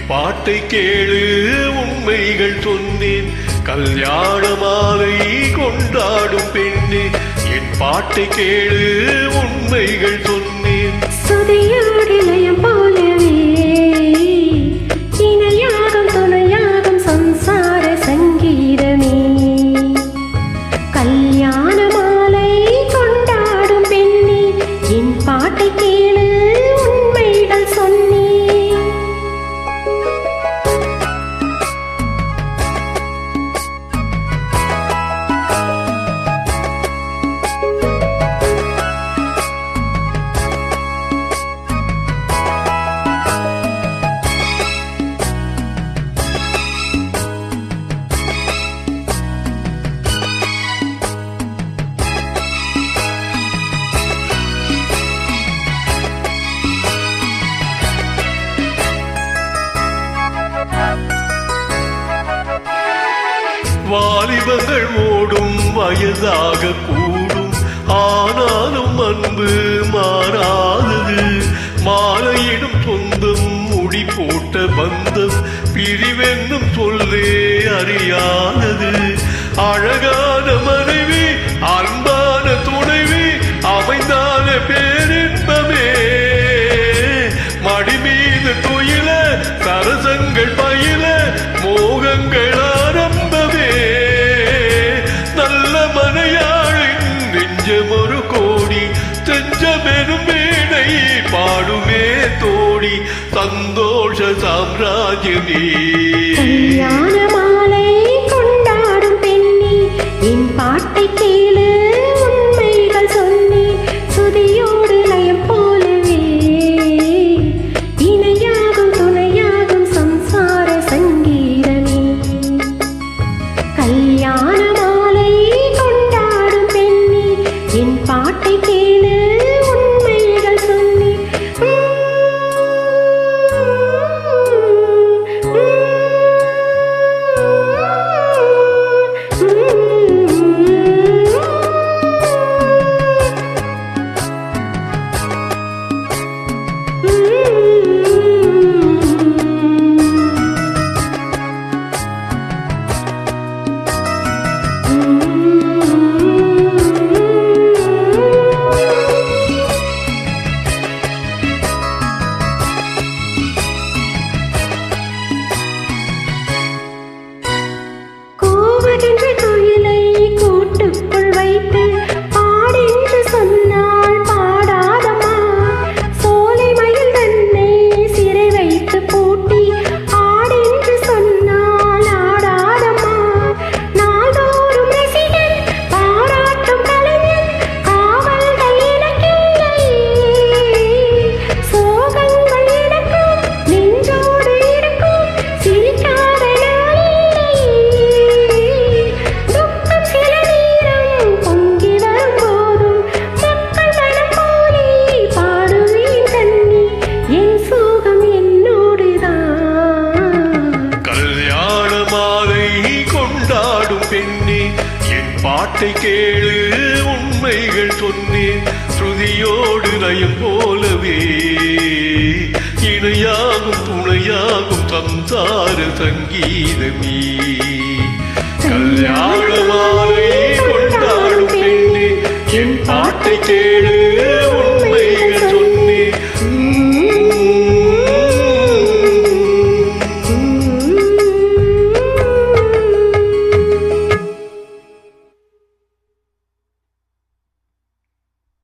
பாட்டை கேளு உண்மைகள் சொன்னேன். கல்யாண மாலை கொண்டாடும் பெண்ணே, என் பாட்டை கேளு உண்மைகள் சொன்னேன். சுதியோடு லயம் போலவே இணையாகும் துணையாகும் சம்சார சங்கீதமே. கல்யாண மாலை கொண்டாடும் பெண்ணே, என் பாட்டை கேளு உண்மைகள் சொன்னேன். வாலிபங்கள் ஓடும் வயதாக கூடும், ஆனாலும் அன்பு மாறாதது. மாலையிடும் சொந்தம் முடி போட்ட பந்தம் பிரிவென்னும் சொல்லே அறியாதது. அழகான மனைவி அன்பான துணைவி அமைந்தான பேரின்பமே. மடி மீது துயில சரசங்கள் பயில மோகங்கள் ஆரம்பமே. நல்ல மனையாளின் நெஞ்சமொரு கோடி, செஞ்சமெனும் வீணை பாடுமே தோடி. சந்தோஷ சாம்ராஜ்யமே. கல்யாண மாலை கொண்டாடும் பெண்ணே, என் பாட்டை கேளு உண்மைகள் சொன்னேன். சுதியோடு லயம் போலவே இணையாகும் துணையாகும் சம்சார சங்கீதமே. கல்யாண மாலை கொண்டாடும் பெண்ணே, என் பாட்டை கேளு உண்மைகள் சொன்னேன். கோவென்ற குயிலை கூட்டுக்குள் வைத்து பாடென்று சொன்னால் பாடாதம்மா. சோலை மயில் தன்னை சிறை வைத்து பூட்டி ஆடென்று சொன்னால் ஆடாதம்மா. நாள்தோறும் ரசிகன் பாராட்டும் கலைஞன் காவல்கள் எனக்கில்லை. சோகங்கள் எனக்கும் நெஞ்சோடு இருக்கும், சிரிக்காத நாளில்லை. துக்கம் சில நேரம் பொங்கி வரும்போதும் மக்கள் மனம் போலே பாடுவேன் கண்ணி. என் சோகம் என்னோடுதான். கல்யாண மாலை கொண்டாடும் பெண்ணே, என் பாட்டை கேளு உண்மைகள் சொன்னேன். ஸ்ருதியோடு லயம் போலவே இணையாகும் துணையாகும் சம்சார சங்கீதமே. கல்யாண